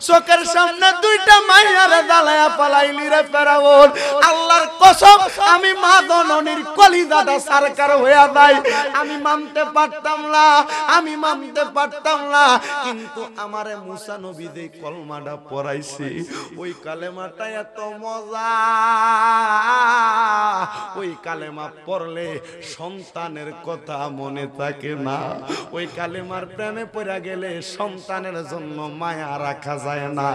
চোখের সামনে দুইটা মাইয়ারে দালায়া পালাইলি রে ফেরাউন। আল্লাহর কসম আমি মা জননীর কলিজাটা সরকার হইয়া যায়, আমি মানতে পারতাম না, আমি মানতে পারতাম না। কিন্তু আমারে মুসা নবী যে কলমাটা পড়াইছে ওই কালেমাটা এত মজা, ওই কালেমা পড়লে সন্তানের কথা মনে থাকে না, ওই কালেমার প্রেমে পড়া গেলে সন্তানের জন্য মায়া রাখা যায় না।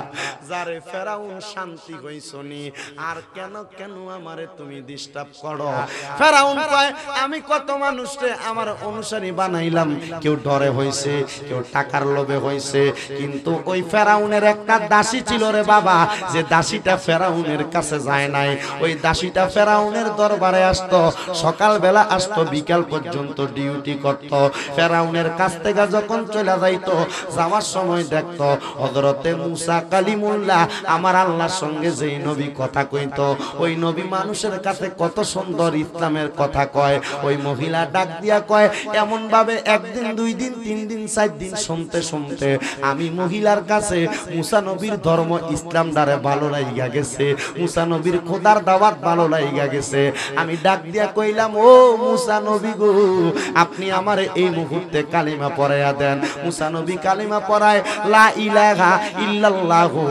যারে ফেরাউন শান্তি হইছনি আর কেন কেন আমারে তুমি ডিস্টার্ব করো। ফেরাউন কয় আমি কত মানুষকে আমার অনুসারী বানাইলাম, কেউ ডরে হইছে, কেউ টাকার লোভে হইছে, কিন্তু ওই ফেরাউনের একটা দাসী ছিল রে বাবা, যে দাসীটা ফেরাউনের কাছে যায় নাই। ওই দাসীটা ফেরাউনের দরবারে আসতো, সকালবেলা আসতো, বিকাল পর্যন্ত ডিউটি করত। ফেরাউনের কাছ থেকে যখন চলে যাইতো, যাওয়ার সময় দেখতো হযরতে মুসা কালিমুল্লাহ আমার আল্লাহর সঙ্গে যেই নবী কথা কইতো, ওই নবী মানুষের কাছে কত সুন্দর ইসলামের কথা কয়। ওই মহিলা ডাক দিয়া কয় এমন ভাবে একদিন, দুই দিন, তিন দিন, 4 দিন শুনতে শুনতে আমি মহিলার কাছে মুসা নবীর ধর্ম ইসলাম দ্বারে ভালো লাগা গেছে, মুসা নবীর খোদার দাওয়াত ভালো লাগা গেছে। আমি ডাক দিয়া কইলাম ও মুসা নবী গো, আপনি আমার এই মুহূর্তে কালিমা পড়াইয়া দেন। মুসা নবী কালিমা পড়ায় লা ইলাহা ইল্লাল্লাহু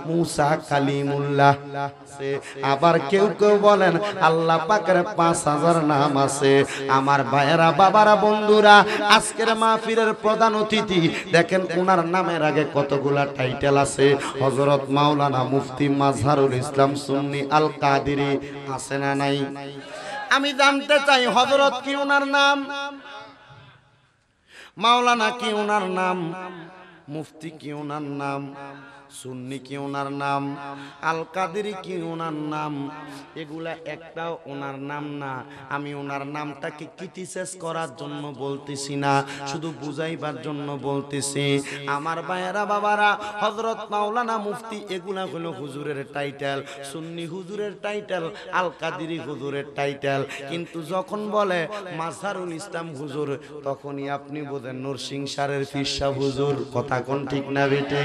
মুসা কালিমুল্লাহ। আবার কেউ কেউ বলেন আল্লাহ পাকের 5000 নাম আছে। আমার ভাইয়েরা, বাবারা, বন্ধুরা, আজকের মাহফিলের প্রধান অতিথি দেখেন ওনার নামের আগে কতগুলা টাইটেল আছে। হযরত মাওলানা মুফতি মাজহারুল ইসলাম সুন্নি আল কাদেরী আছে না নাই? আমি জানতে চাই হযরত কি ওনার নাম, মাওলানা কি ওনার নাম, মুফতি কি ওনার নাম, সুন্নি কি ওনার নাম, আল কাদেরী কি ওনার নাম? এগুলা একটাও ওনার নাম না। আমি ওনার নামটাকে ক্রিটিসাইজ করার জন্য বলতেছি না, শুধু বুঝাইবার জন্য বলতেছি। আমার ভাইয়েরা, বাবারা, হযরত মাওলানা মুফতি এগুলা হলো হুজুরের টাইটেল, সুন্নি হুজুরের টাইটেল, আল কাদেরী হুজুরের টাইটেল। কিন্তু যখন বলে মাজহারুল ইসলাম হুজুর, তখনই আপনি বোঝেন নরসিংসারের পীর সাহেব হুজুর। কথা কোন ঠিক না বেটি?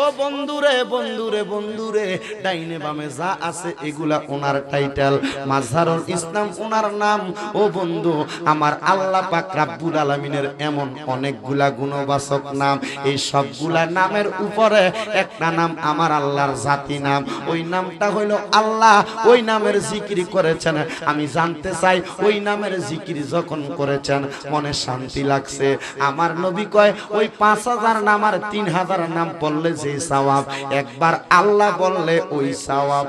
ও বন্ধুরে, বন্ধুরে, বন্ধুরে, ডাইনে বামে যা আছে এগুলা ওনার টাইটেল, মাজহারুল ইসলাম ওনার নাম। ও বন্ধু আমার, আল্লাহ পাক রব্বুল আলামিনের এমন অনেকগুলা গুণবাচক নাম, এই সবগুলা নামের উপরে একটা নাম আমার আল্লাহর জাতি নাম, ওই নামটা হইল আল্লাহ। ওই নামের জিকির করেছেন। আমি জানতে চাই ওই নামের জিকির যখন করেছেন মনে শান্তি লাগছে? আমার নবী কয় ওই 5000 নাম আর 3000 নাম পড়লে যে সওয়াব, একবার আল্লাহ বললে ওই সওয়াব।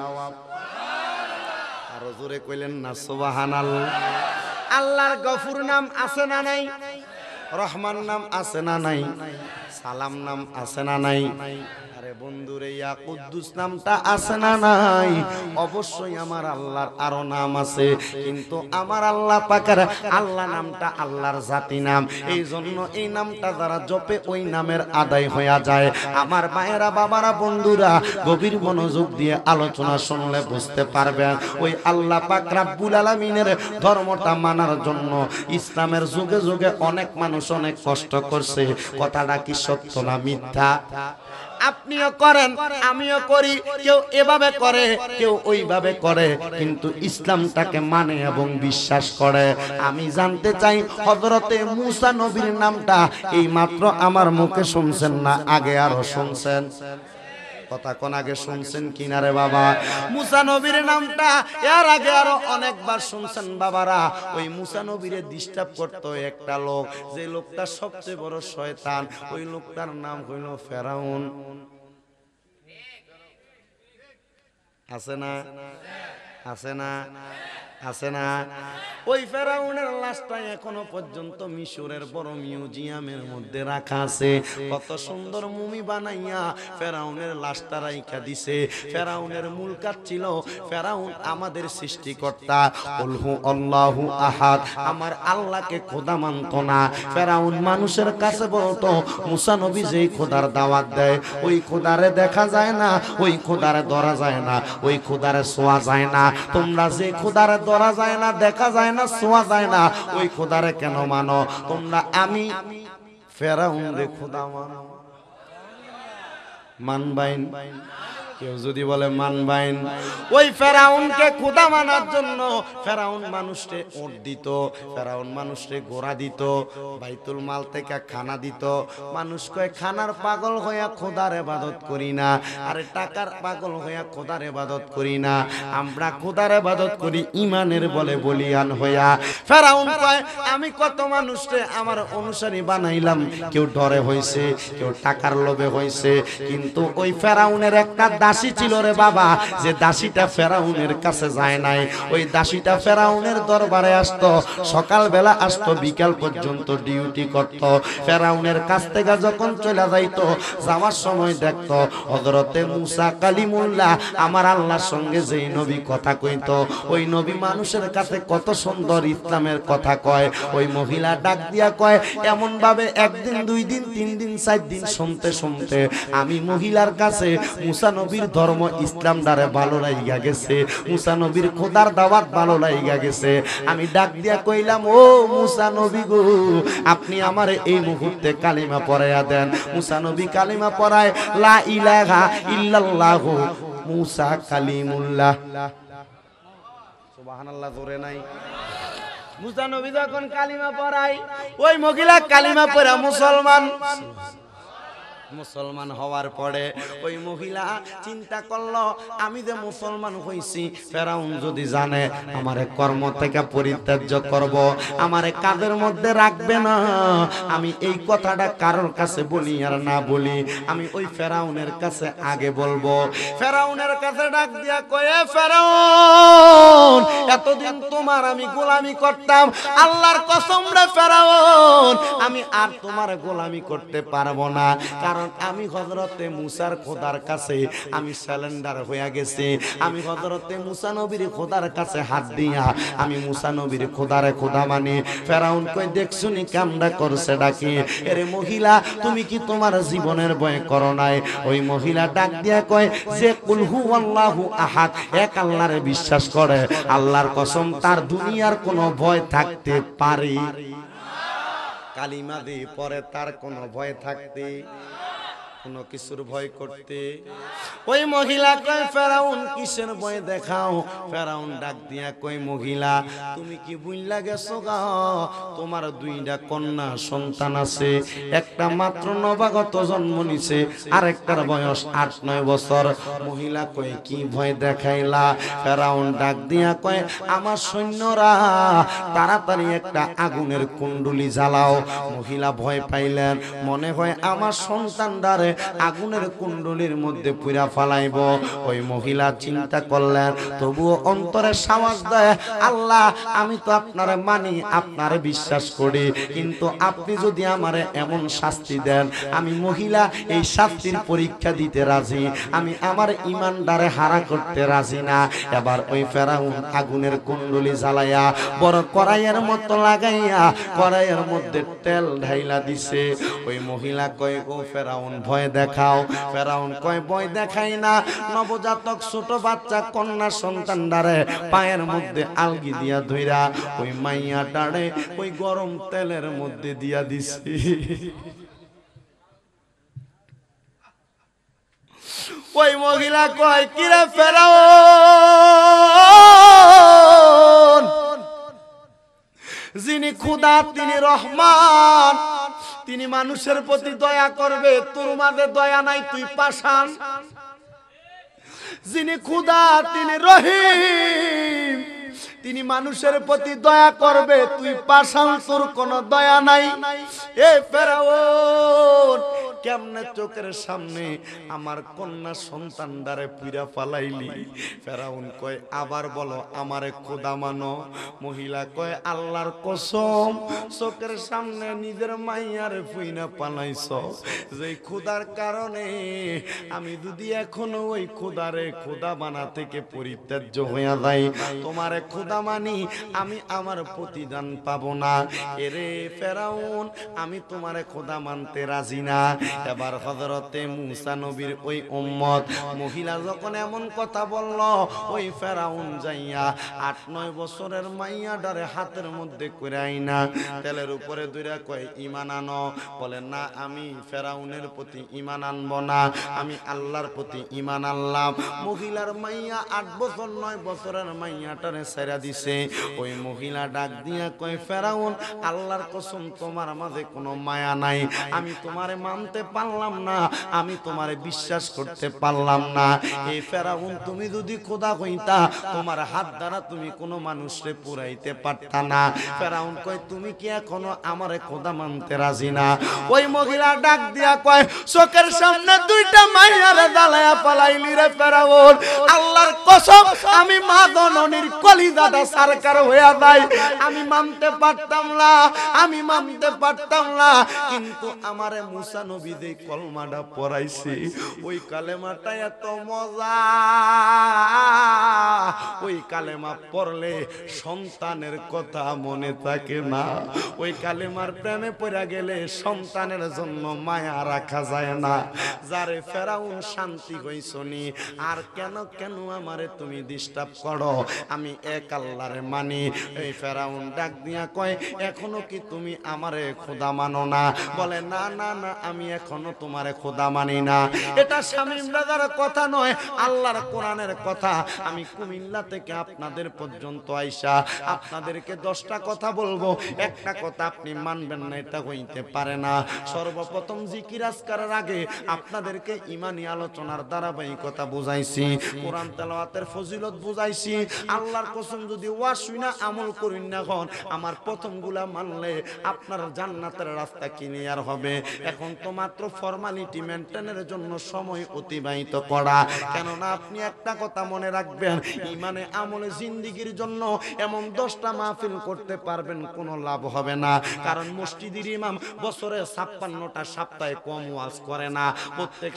আর জোরে কইলেন না সুবহানাল্লাহ। আল্লাহর গফুর নাম আছে না নাই? রহমান নাম আছে না নাই? সালাম নাম আছে না নাই? আরে বন্ধুরে, ইয়া কুদ্দুস নামটা আছে না নাই? অবশ্যই আমার আল্লাহর আরো নাম আছে, কিন্তু আমার আল্লাহ পাকের আল্লাহ নামটা আল্লাহর জাতি নাম। এই জন্য এই নামটা যারা জপে ওই নামের আদায় হয়ে যায়। আমার ভাইয়েরা, বাবারা, বন্ধুরা, গভীর মনোযোগ দিয়ে আলোচনা শুনলে বুঝতে পারবেন ওই আল্লাহ পাক রব্বুল আলামিনের ধর্মটা মানার জন্য ইসলামের যুগে যুগে অনেক মানুষ অনেক কষ্ট করছে। কথাটা কি সত্য না মিথ্যা? আপনিও করেন, আমিও করি, কেউ এভাবে করে, কেউ ওইভাবে করে, কিন্তু ইসলামটাকে মানে এবং বিশ্বাস করে। আমি জানতে চাই হযরতে মুসা নবীর নামটা এই মাত্র আমার মুখে শুনছেন না আগে আরো শুনছেন? কথা কোন আগে শুনছেন কিনা রে বাবা? মুসা নবীর নামটা এর আগে আরো অনেকবার শুনছেন বাবারা। ওই মুসা নবীরে ডিস্টার্ব করতো একটা লোক, যে লোকটা সবচেয়ে বড় শয়তান, ওই লোকটার নাম হইল ফেরাউন। আছে না? আছে না? আছে না? ওই ফেরাউনের লাশটা এখনো পর্যন্ত মিশরের বড় মিউজিয়ামের মধ্যে রাখা আছে। কত সুন্দর মুমি বানাইয়া ফেরাউনের লাশটা রাইখা দিছে। ফেরাউনের মূল কাজ ছিল, ফেরাউন আমাদের সৃষ্টিকর্তা, কুলহু আল্লাহু আহাদ, আমার আল্লাহকে খোদা মানত না। ফেরাউন মানুষের কাছে বলতো মুসা নবী যেই খোদার দাওয়াত দেয় ওই খোদারে দেখা যায় না, ওই খোদারে ধরা যায় না, ওই খোদারে ছোঁয়া যায় না। তোমরা যে খোদারে ধরা যায় না, দেখা যায় না, ছোঁয়া যায় না, ওই খোদারে কেন মানো তোমরা? আমি ফেরাউন রে খোদা মানো। মানবাইন, কেউ যদি বলে মানবাইন, ওই ফেরাউনকে খোদা মানার জন্য ফেরাউন মানুষকে ওট দিত, ফেরাউন মানুষকে গোড়া দিত, বাইতুল মাল থেকে খানা দিত। মানুষ কয় খানার পাগল হইয়া খোদার ইবাদত করি না, আরে টাকার পাগল হইয়া খোদার ইবাদত করি না, আমরা খোদার ইবাদত করি ইমানের বলে বলিয়ান হইয়া। ফেরাউন কয় আমি কত মানুষকে আমার অনুসারী বানাইলাম, কেউ ডরে হইছে, কেউ টাকার লোভে হইছে, কিন্তু ওই ফেরাউনের একটা দাসী ছিল রে বাবা, যে দাসীটা ফেরাউনের কাছে যায় নাই। ওই দাসীটা ফেরাউনের দরবারে আসতো, সকালবেলা আসতো, বিকাল পর্যন্ত ডিউটি করত। ফেরাউনের কাছ থেকে যখন চলে যাইতো, যাওয়ার সময় দেখতো হযরতে মুসা কালিমুল্লাহ আমার আল্লাহর সঙ্গে যেই নবী কথা কইতো, ওই নবী মানুষের কাছে কত সুন্দর ইসলামের কথা কয়। ওই মহিলা ডাক দিয়া কয় এমন ভাবে একদিন, দুই দিন, তিন দিন, চার দিন শুনতে শুনতে আমি মহিলার কাছে মুসা নবীর ধর্ম ইসলাম দ্বারে ভালো লাইগা গেছে, মুসা নবীর খোদার দাওয়াত ভালো লাইগা গেছে। আমি ডাক দিয়া কইলাম ও মুসা নবী গো, আপনি আমারে এই মুহূর্তে কালিমা পড়াইয়া দেন। মুসা নবী কালিমা পড়ায় লা ইলাহা ইল্লাল্লাহ মুসা কালিমুল্লাহ। সুবহানাল্লাহ জোরে নাই। মুসা নবী যখন কালিমা পড়ায়, ওই মহিলা কালিমা পড়া মুসলমান হওয়ার পরে ওই মহিলা চিন্তা করলো আমি যে মুসলমান হইছি, ফেরাউন যদি জানে আমারে কর্ম থেকে পরিত্যাজ্য করব, আমারে কাদের মধ্যে রাখবে না, আমি এই কথাটা কারোর কাছে বলি আর না বলি, আমি ওই ফেরাউনের কাছে আগে বলবো। ফেরাউনের কাছে ডাক দিয়া কয়ে ফেরাউন এতদিন তোমার আমি গোলামি করতাম, আল্লাহর কসম রে ফেরাউন আমি আর তোমার গোলামি করতে পারবো না, কারণ আমি হযরতে মুসার খোদার কাছে আমি সারেন্ডার হয়ে গেছি। আমি হযরতে মুসা নবীর খোদার কাছে হাত দিয়া আমি মুসা নবীর খোদারে খোদা মানি। ফেরাউন কই দেখছুনি কামডা করছে ডাকি, এরে মহিলা তুমি কি তোমার জীবনের ভয় করো নাই? ওই মহিলা ডাক দিয়া কয় যে কুল হু আল্লাহু আহাদ, এক আল্লাহরে বিশ্বাস করে, আল্লাহর কসম তার দুনিয়ার কোনো ভয় থাকতে পারে, কালিমা দিয়ে পরে তার কোনো ভয় থাকতে, কোনো কিছুর ভয় করতে। ওই মহিলা কয় ফেরাউন কিসের ভয় দেখাও? ফেরাউন ডাক দিয়া কই মহিলা তুমি কি বুইল্লা গেছো গা, তোমার দুইটা কন্যা সন্তান আছে, একটা মাত্র নবাগত জন্ম নিছে, আরেকটার বয়স 8-9 বছর। মহিলা কয় কি ভয় দেখাইলা? ফেরাউন ডাক দিয়া কয় আমার সৈন্যরা তাড়াতাড়ি একটা আগুনের কুণ্ডুলি জ্বালাও। মহিলা ভয় পাইলেন, মনে হয় আমার সন্তানদারে আগুনের কুণ্ডলীর মধ্যে পুরা ফালাইব। ওই মহিলা চিন্তা করলেন, তবুও অন্তরে সাহস দেয় আল্লাহ আমি তো আপনারে মানি, আপনারে বিশ্বাস করি, কিন্তু আপনি যদি আমারে এমন শাস্তি দেন আমি মহিলা এই শাস্তির পরীক্ষা দিতে রাজি, আমি আমার ইমানদারে হারা করতে রাজি না। এবার ওই ফেরাউন আগুনের কুণ্ডলী জ্বালাইয়া বড় কড়াইয়ের মতো লাগাইয়া কড়াইয়ের মধ্যে তেল ঢাইলা দিছে। ওই মহিলা কয় ও ফেরাউন ভয় দেখাও। ফেরাউন কয় ভয় দেখাই না, নবজাতক ছোট বাচ্চা কন্যা সন্তানদারে পায়ের মধ্যে আলগি দিয়া ধইরা ওই মাইয়াটারে ওই গরম তেলের মধ্যে দিয়া দিছি। ওই মহিলা কয় কিরে ফেরাউন, যিনি খোদা তিনি রহমান, তিনি মানুষের প্রতি দয়া করবে, তোর মাঝে দয়া নাই, তুই পাষাণ। যিনি খোদা তিনি রহিম, তিনি মানুষের প্রতি দয়া করবে, তুই পাষাণ, তোর কোনো দয়া নাই। এ ফেরাউন কেমনে চোখের সামনে আমার কন্যা সন্তানদারে পুরা ফালাইলি? ফেরাউন কয় আবার বলো আমারে খোদা মানো? মহিলা কয় আল্লাহর কসম চোখের সামনে নিজের মাইয়ারে পুইনা পালাইছ, যে খোদার কারণে আমি যদি এখনো ওই খোদারে খোদা বানা থেকে পরিত্যাজ্য হইয়া যাই, তোমারে খোদা মানি আমি আমার প্রতিদান পাবো না। এরে ফেরাউন, আমি তোমারে খোদা মানতে রাজি না। এবার হযরতে মুসা নবীর ওই উম্মত মহিলা যখন এমন কথা বলল, ওই ফেরাউন যাইয়া 8-9 বছরের মাইয়াটারে হাতের মধ্যে করে আইনা তেলের উপরে দুইরা কয় ঈমান আনো। বলে না, আমি ফেরাউনের প্রতি ঈমান আনবো না, আমি আল্লাহর প্রতি ঈমান আনলাম। মহিলার মাইয়া 8 বছর 9 বছরের মাইয়াটারে ছেড়ে দিছে। ওই মহিলা ডাক দিয়া কয়, ফেরাউন, আল্লাহর কসম তোমার মাঝে কোনো মায়া নাই, আমি তোমারে মানতে পারলাম না, আমি তোমারে বিশ্বাস করতে পারলাম না। এই ফেরাউন, তুমি যদি খোদা হইতা তোমার হাত দ্বারা তুমি কোনো মানুষরে পুরাইতে পারতা না। ফেরাউন কয়, তুমি কি এখনো আমারে খোদা মানতে রাজি না? ওই মহিলা ডাক দিয়া কয়, চোখের সামনে দুইটা মাইয়ারে দালায়া পালাইলি রে ফেরাউন, আল্লাহর কসম আমি মা জননীর কলিজাটা সরকার হইয়া যায়, আমি মানতে পারতাম না, আমি মানতে পারতাম না। কিন্তু আমারে মুসা নবী যে কলমাটা পড়াইছে, ওই কালেমাটা এত মজা, ওই কালেমা পড়লে সন্তানের কথা মনে থাকে না। ওই কালেমার প্রেমে পড়া গেলে সন্তানের জন্য মায়া রাখা যায় না। যারে ফেরাউন শান্তি হইছনি, আর কেন কেন আমারে তুমি ডিস্টার্ব করো, আমি এক আল্লাহরে মানি। এই ফেরাউন ডাক দিয়া কয়, এখনো কি তুমি আমারে খোদা মানো না? বলে না না না, আমি এখনো তোমারে খোদা মানি না। এটা শামীম রাজার কথা নয়, আল্লাহর কোরআনের কথা। আমি কুমিল্লা থেকে আপনাদের পর্যন্ত আইসা আপনাদেরকে 10টা কথা বলবো, একটা কথা আপনি মানবেন না, এটা হইতে পারে না। সর্বপ্রথম জিকির আজকারের আগে আপনাদেরকে ইমানি আলোচনার ধারাবাহিকতা বুঝাইছি, কোরআন তেলাওয়াতের ফজিলত বুঝাইছি। আল্লাহর কসম যদি ওয়াজ শুনা আমল করিন না হন, আমার প্রথমগুলা মানলে আপনার জান্নাতের রাস্তা ক্লিয়ার হবে। এখন তো মাত্র ফর্মালিটি মেইনটেইনের জন্য সময় অতিবাহিত করা। কেননা আপনি একটা কথা মনে রাখবেন, ইমানে আমলে জিন্দেগির জন্য এমন 10টা মাহফিল করতে পারবেন, কোনো লাভ হবে না। কারণ মসজিদের ইমাম বছরে 56টা সপ্তাহে কম ওয়াজ করে না, প্রত্যেক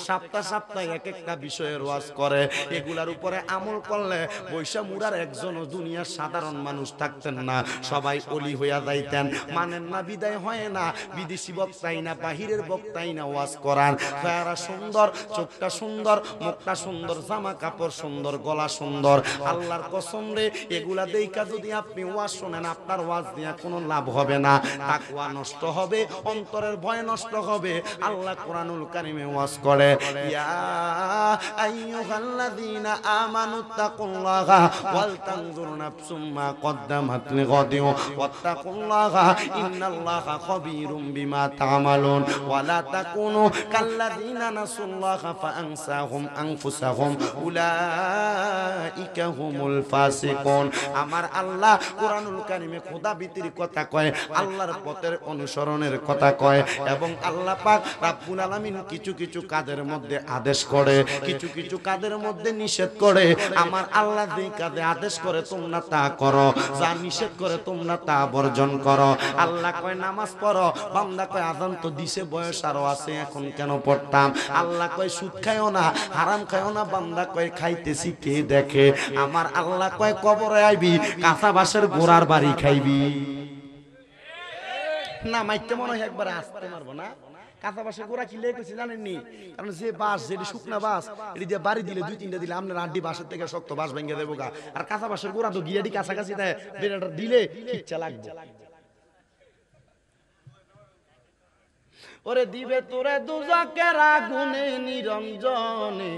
সপ্তাহে এক একটা বিষয়ের ওয়াজ করে। এগুলার উপরে আমল করলে বৈশা মুরার একজনও দুনিয়ার সাধারণ মানুষ থাকতেন না, সবাই অলি হইয়া যাইতেন। মানেন না বিদায় হয় না, বিদেশি বক্তাই না, বাহিরের বক্তাই না ওয়াজ করান। চেহারা সুন্দর, চোখটা সুন্দর, মুখটা সুন্দর, জামা কাপড় সুন্দর, গলা সুন্দর। আল্লাহর কসম রে, এগুলা দেইখা যদি আপনি ওয়াজ শোনেন, আপনার ওয়াজ দিয়া কোনো লাভ হবে না। তাকওয়া নষ্ট হবে, অন্তরের ভয় নষ্ট হবে। আল্লাহ কোরআনুল কারীমে ওয়াজ করে, ইয়া আইয়ুহাল্লাযীনা আমানুত্তাকুল্লাহা ওয়াল তানজুর নাফসুম মা কদ্দামাত লিগাদিন ওয়াত্তাকুল্লাহা ইন্নাল্লাহা খাবীরুম বিমা তা'মালুন ওয়া লা তাকুনু কাল্লাযীনা নাসুল্লাহা ফাআনসাহুম আনফুসাহুম উলাইকা হুমুল ফাসিকুন। আমার আল্লাহ কোরআনুল কারীমে খোদা ভীতির কথা কয়, আল্লাহর পথের অনুসরণের কথা কয়, এবং আল্লাহ পাক রব্বুল আলামিন কিছু কিছু কাজের মধ্যে আদেশ করে, কিছু কিছু কাজের মধ্যে নিষেধ করে। আমার আল্লাহ যেই কাজে আদেশ করে তোমরা তা করো, যা নিষেধ করে তোমরা তা বর্জন করো। আল্লাহ কয় নামাজ পড়ো, বান্দা কয় আযান তো দিছে, বয়স আরো আছে, এখন কেন পড়তাম? আল্লাহ কয় সুদ খাইও না, হারাম খাইও না, বান্দা কয় খাইতেছি কে দেখে? আমার আল্লাহ কয় কবরে আইবি, কাঁচা বাঁশের গোড়ার বাড়ি খাইবি না। মাইতে মনে হয় একবার আসতে মারবো না। কাঁচা বাঁশের গোড়া কি লেগেছে জানেননি? কারণ যে বাঁশ, যেটি শুকনা বাঁশ, এটি দিয়ে বাড়ি দিলে 2-3টা দিলে আপনার আড্ডি বাঁশের থেকে শক্ত বাঁশ ভেঙে দেবো গা। আর কাঁচা বাঁশের গোড়া তো গিয়াটি কাছাকাছি দেয়, বেড়াটা দিলে ইচ্ছা লাগবে। ওরে দিবে তোরে দুজকের আগুনে নিরঞ্জনে,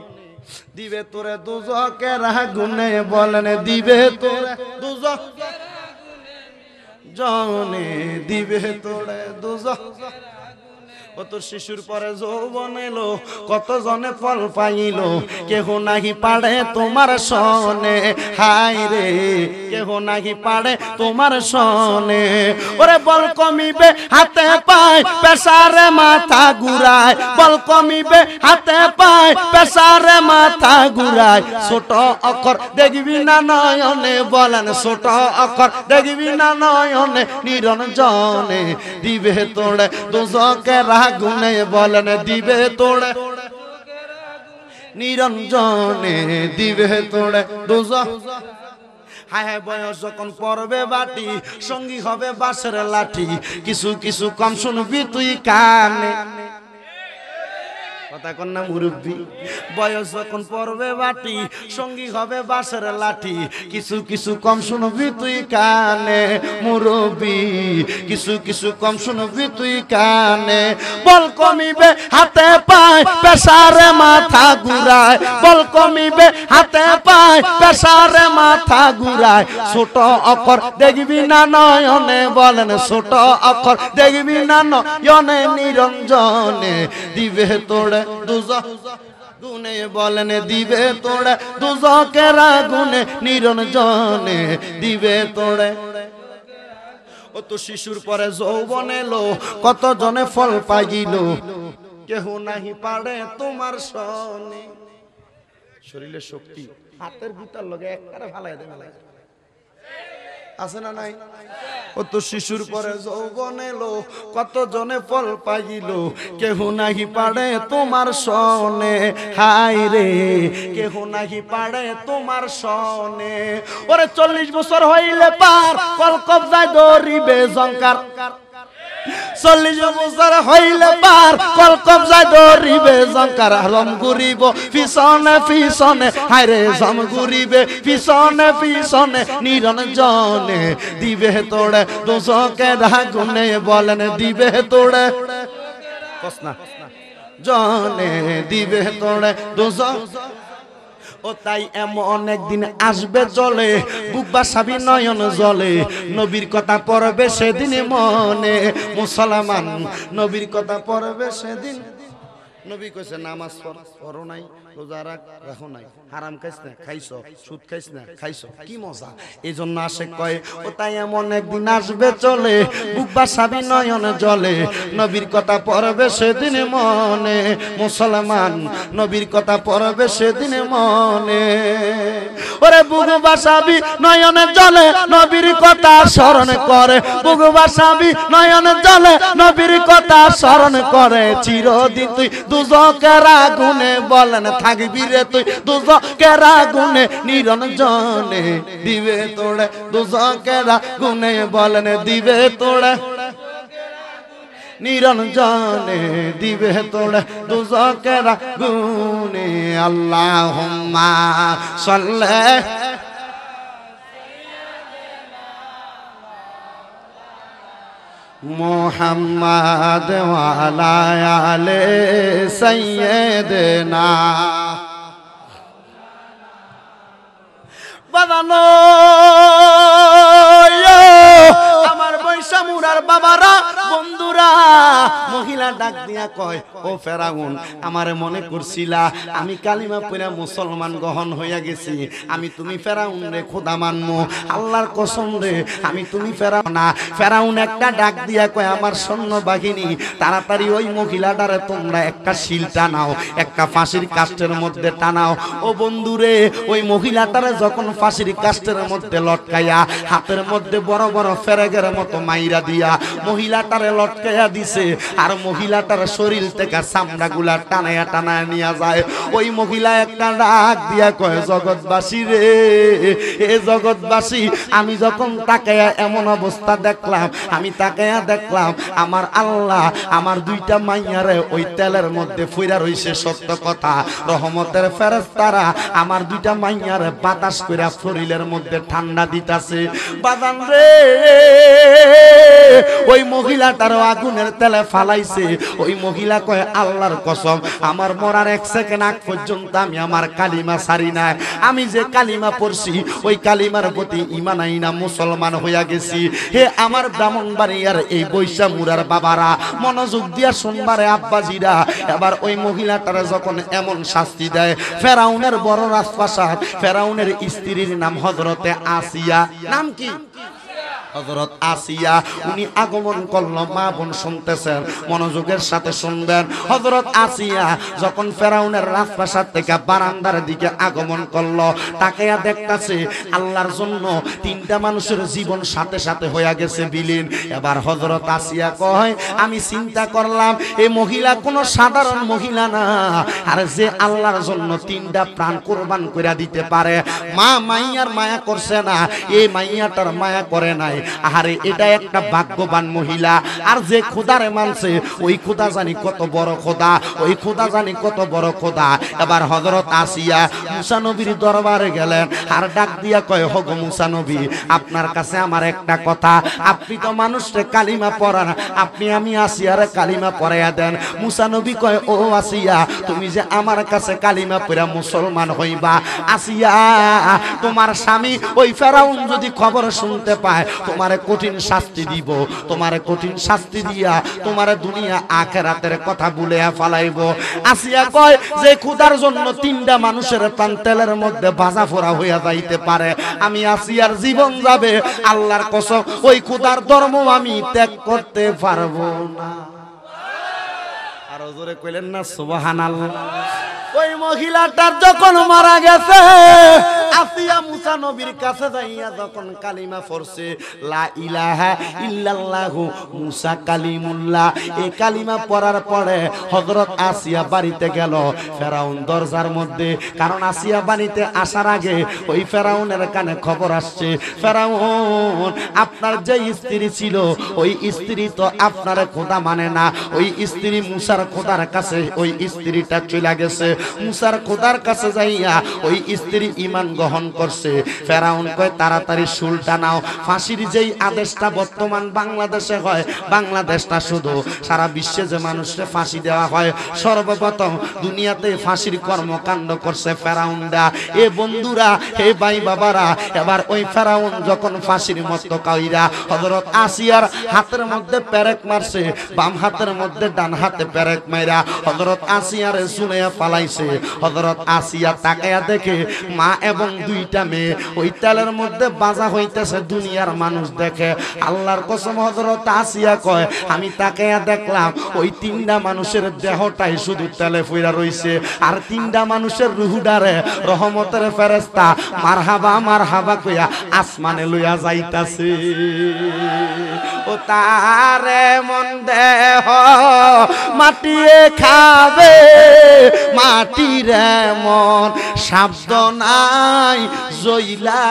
দিবে তোরে দুজকের আগুনে, বলেন দিবে তোরে দুজকের আগুনে জনে, দিবে তোরে দুজক। কত শিশুর পরে যৌবন এলো, কত জনে ফল পাইল, কেহ নাহি পারে তোমার সনে। হায় রে, কেহ নাহি পারে তোমার সনে। ওরে বল কমিবে হাতে পায়, পেশারে মাথা ঘুরায়, বল কমিবে হাতে পায়, পেশারে মাথা ঘুরায়। ছোট অক্ষর দেখবি না নয়নে, বলেন ছোট অক্ষর দেখবি না নয়নে, নিরঞ্জনে দিবে তোড়ে দুজকের আগুনে, বলেন দিবে তোড়ে নিরঞ্জনে, দিবে তোড়ে দুজক। হায় হায় বয়স যখন পড়বে বাটি সঙ্গী হবে বাঁশের লাঠি কিছু কিছু কম শুনবি তুই কানে কথা কন না মুরব্বি বয়স যখন পড়বে বাটি সঙ্গী হবে বাঁশের লাঠি কিছু কিছু কম শুনবি তুই কানে মুরব্বি কিছু কিছু কম শুনবি তুই কানে বল কমিবে হাতে পায় পেশারে মাথা ঘুরায় বল কমিবে হাতে পায় পেশারে মাথা ঘুরায় ছোট অক্ষর দেখবি না নয়নে বলেন ছোট অক্ষর দেখবি না নয়নে নিরঞ্জনে দিবে তোড়ে দুজক গুনে বলেন দিবে তোড়ে দুজকের আগুনে নিরঞ্জনে দিবে তোড়ে ও তো শিশুর পরে যৌবন এলো কত জনে ফল পাইল কেহ নাহি পারে তোমার সনে শরীরের শক্তি হাতের ভিতর লগে একবারে ফালাই দেবে আছে না নাই ও তো শিশুর পরে যৌবন এলো কত জনে ফল পাইল কেহ নাহি পারে তোমার সনে হাই রে কেহ নাহি পারে তোমার সনে ওরে 40 বছর হইলে পার কলকব যায় দরিবে জঙ্কার 40 বছর হইলে পার কলকব যায় দরিবে জঙ্কার রম ঘুরিব পিছনে পিছনে হায় রে জম ঘুরিবে পিছনে পিছনে নিরঞ্জনে দিবে তোড়ে দুজকের আগুনে বলেন দিবে তোড়ে কসনা জনে দিবে তোড়ে দুজক ও তাই এমন একদিন আসবে চলে বুকবা সাবি নয়ন জলে নবীর কথা পড়বে সেদিন মনে মুসলমান নবীর কথা পড়বে সেদিন নবী কইছে নামাজ পড়ো নাই রোজা রাখো নাই হারাম খাইছ না খাইছো সুদ খাইছ না খাইছো কি মজা এইজন্য আশেক কয় ও তাই এমন একদিন আসবে চলে বুকবা সাবি নয়ন জলে নবীর কথা পড়বে সেদিন মনে মুসলমান নবীর কথা পড়বে সেদিন মনে ওরে বুকবা সাবি নয়ন জলে নবীর কথা স্মরণ করে বুকবা সাবি নয়ন জলে নবীর কথা স্মরণ করে চিরদিন তুই দুজকের আগুনে বলেন থাকবি রে তুই দুজকের আগুনে নিরঞ্জনে দিবে তোড়ে দুজকের আগুনে বলেন দিবে তোড়ে নিরঞ্জনে দিবে তোড়ে দুজকের আগুনে আল্লাহুম্মা সাল্লি মোহাম্মদ ওয়ালা আলে সাইয়্যিদনা বাদানো আমার বৈশা মুরার বাবারা বন্ধুরা মহিলা ডাক দিয়া কয় ও ফেরাউন আমারে মনে করছিলা আমি কালিমা পড়া মুসলমান গ্রহণ হইয়া গেছি আমি তুমি ফেরাউন রে খোদা মানমু আল্লাহর কসম রে আমি তুমি ফেরাউন না ফেরাউন একটা ডাক দিয়া কয় আমার সৈন্য বাহিনী তাড়াতাড়ি ওই মহিলাটারে তোমরা একটা শিল টানাও একটা ফাঁসির কাষ্ঠের মধ্যে টানাও ও বন্ধুরে ওই মহিলাটারে যখন ফাঁসির কাষ্ঠের মধ্যে লটকাইয়া হাতের মধ্যে বড় বড় ফেরেগের মতো মাইরা দিয়া মহিলাটারে লটকাইয়া দিছে আর মহিলাটার শরীর থেকে চামড়াগুলা টানায়া টানায়া নিয়ে যায় ওই মহিলা একটা ডাক দিয়া কয় জগৎবাসী রে এ জগৎবাসী আমি যখন তাকায়া এমন অবস্থা দেখলাম আমি তাকায়া দেখলাম আমার আল্লাহ আমার দুইটা মাইয়ারে ওই তেলের মধ্যে ফুইরা রইছে সত্য কথা রহমতের ফেরেশতারা আমার দুইটা মাইয়ারে বাতাস কইরা শরীরের মধ্যে ঠান্ডা দিতাছে বাদান রে ওই মহিলাটার আগুনের তেলে ফালাইছে ওই মহিলা কয় আল্লাহর কসম আমার মরার 1 সেকেন্ড আগ পর্যন্ত আমি আমার কালিমা ছাড়ি না আমি যে কালিমা পড়ছি ওই কালিমার প্রতি ঈমান আইনা মুসলমান হইয়া গেছি হে আমার ব্রাহ্মণবাড়িয়ার এই বৈশা মুরার বাবারা মনোযোগ দিয়া শুনবারে আব্বাজিরা এবার ওই মহিলাটারে যখন এমন শাস্তি দেয় ফেরাউনের বড় রাজপ্রাসাদ ফেরাউনের স্ত্রীর নাম হযরতে আসিয়া নাম কি হযরত আসিয়া উনি আগমন করলো। মা বোন শুনতেছেন, মনোযোগের সাথে শুনবেন। হযরত আসিয়া যখন ফেরাউনের রাজপ্রাসাদ থেকে বারান্দার দিকে আগমন করলো, তাকায়া দেখতাছে আল্লাহর জন্য তিনটা মানুষের জীবন সাথে সাথে হয়ে গেছে বিলীন। এবার হযরত আসিয়া কয়, আমি চিন্তা করলাম এই মহিলা কোনো সাধারণ মহিলা না, আর যে আল্লাহর জন্য তিনটা প্রাণ কোরবান করে দিতে পারে। মা মাইয়ার মায়া করছে না, এই মাইয়াটার মায়া করে নাই। আরে এটা একটা ভাগ্যবান মহিলা। আর যে খোদারে মানছে ওই খোদা জানি কত বড় খোদা, ওই খোদা জানি কত বড় খোদা। এবার হযরত আসিয়া মুসা নবীর দরবারে গেলেন, আর ডাক দিয়া কয়, হগো মুসা নবী, আপনার কাছে আমার একটা কথা। আপনি তো মানুষকে কালিমা পড়ান, আপনি আমি আসিয়ারে কালিমা পড়াইয়া দেন। মুসা নবী কয়, ও আসিয়া, তুমি যে আমার কাছে কালিমা পড়া মুসলমান হইবা, আসিয়া তোমার স্বামী ওই ফেরাউন যদি খবর শুনতে পায় তোমারে কঠিন শাস্তি দিব, তোমারে কঠিন শাস্তি দিয়া তোমারে দুনিয়া আখিরাতের কথা ভুলিয়া ফেলাইব। আসিয়া কয়, যে খোদার জন্য তিনটা মানুষের প্রাণ তেলের মধ্যে ভাজা ফোড়া হইয়া যাইতে পারে, আমি আসিয়ার জীবন যাবে, আল্লাহর কসম ওই খোদার ধর্ম আমি ত্যাগ করতে পারবো না। আরো জোরে কইলেন না সুবহানাল্লাহ। ওই মহিলাটার যখন মারা গেছে, আসিয়া মুসা নবীর কাছে যাইয়া যখন কালিমা পড়ছে, লা ইলাহা ইল্লাল্লাহু মুসা কালিমুল্লাহ, এই কালিমা পড়ার পরে হযরত আসিয়া বাড়িতে গেল ফেরাউন দরজার মধ্যে। কারণ আসিয়া বাড়িতে আসার আগে ওই ফেরাউনের কানে খবর আসছে, ফেরাউন আপনার যে স্ত্রী ছিল ওই স্ত্রী তো আপনার খোদা মানে না, ওই স্ত্রী মুসার খোদার কাছে ওই স্ত্রীটা চলে গেছে। মুসার খোদার কাছে যাইয়া ওই স্ত্রী ঈমান গ্রহণ করছে। ফেরাউন কয়, তাড়াতাড়ি শুলটা নাও। ফাঁসির যেই আদেশটা বর্তমান বাংলাদেশে হয়, বাংলাদেশটা শুধু সারা বিশ্বে যে মানুষকে ফাঁসি দেওয়া হয়, সর্বপ্রথম দুনিয়াতে ফাঁসির কর্মকাণ্ড করছে ফেরাউনরা। এ বন্ধুরা, হে ভাই বাবারা, এবার ওই ফেরাউন যখন ফাঁসির মতো কাইরা হযরত আসিয়ার হাতের মধ্যে পেরেক মারছে, বাম হাতের মধ্যে ডান হাতে পেরেক মাইরা হযরত আসিয়ারে শুনাইয়া পালাইছে। হযরত আসিয়া তাকায়া দেখে মা এবং দুইটা মেয়ে ওই তেলের মধ্যে বাজা হইতেছে। দুনিয়ার মানুষ দেখে, আল্লাহর কসম হযরত আসিয়া কয়, আমি তাকায়া দেখলাম ওই তিনটা মানুষের দেহটাই শুধু তেলে ফুইরা রইছে, আর তিনটা মানুষের রুহুডারে রহমতের ফেরেশতা মারহাবা মারহাবা কইয়া আসমানে লইয়া যাইতাছে। ও তারে মন দেহ মাটিয়ে খাবে, মাটির মন শব্দ নাই জইলা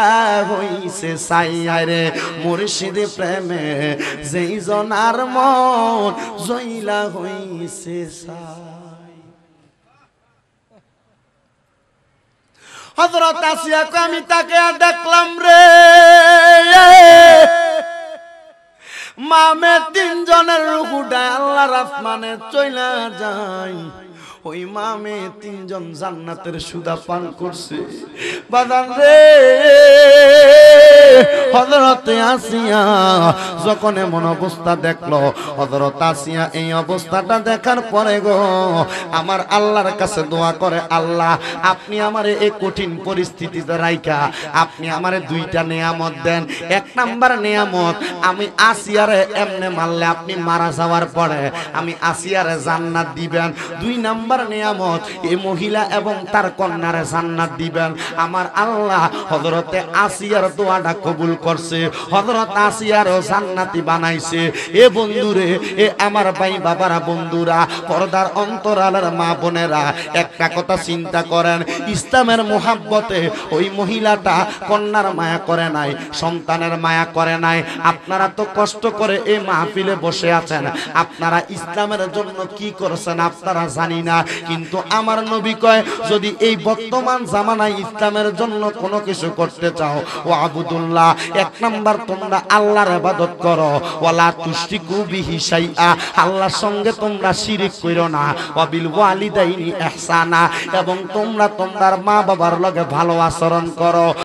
হইছে সাইয়ারে, মুর্শিদ প্রেমে যেই জনার মন জইলা হইছে সাই। হযরত আসিয়াকে আমি তাকে দেখলাম রে, মামে তিনজনের রুহুটা আল্লাহর আসমানে চইলা যায়। ওই মামে তিনজন জান্নাতের সুদা পান করছে। বাদান রে, হযরত আসিয়া যখন এমন অবস্থা দেখলো, হযরত আসিয়া এই অবস্থাটা দেখার পরে গো আমার আল্লাহর কাছে দোয়া করে, আল্লাহ আপনি আমারে এই কঠিন পরিস্থিতিতে রাইখা আপনি আমারে দুইটা নিয়ামত দেন। এক নাম্বার নিয়ামত, আমি আসিয়ারে এমনে মারলে আপনি মারা যাওয়ার পরে আমি আসিয়ারে জান্নাত দিবেন। দুই নাম্বার নিয়ামত, এই মহিলা এবং তার কন্যারে জান্নাত দিবেন। আমার আল্লাহ হযরতে আসিয়ার দোয়াটা কবুল করছে, হযরত আসিয়ারও জান্নাতি বানাইছে। এ বন্ধুরে, এ আমার ভাই বাবারা, বন্ধুরা, পর্দার অন্তরালের মা বোনেরা, একটা কথা চিন্তা করেন, ইসলামের মোহাব্বতে ওই মহিলাটা কন্যার মায়া করে নাই, সন্তানের মায়া করে নাই। আপনারা তো কষ্ট করে এই মাহফিলে বসে আছেন, আপনারা ইসলামের জন্য কি করেছেন আপনারা জানি না, কিন্তু আমার নবী কয়, যদি এই বর্তমান জামানায় ইসলামের জন্য কোনো কিছু করতে চাও, ও আবুদুল্লাহ, এক নাম্বার তোমরা আল্লাহর ইবাদত করো, ওয়ালা তুশরিকু বিহি শাইআ, আল্লাহর সঙ্গে তোমরা শিরিক কইরো না, ওয়া বিল ওয়ালিদাইনি ইহসানা, এবং তোমরা তোমার মা বাবার লগে ভালো আচরণ করো।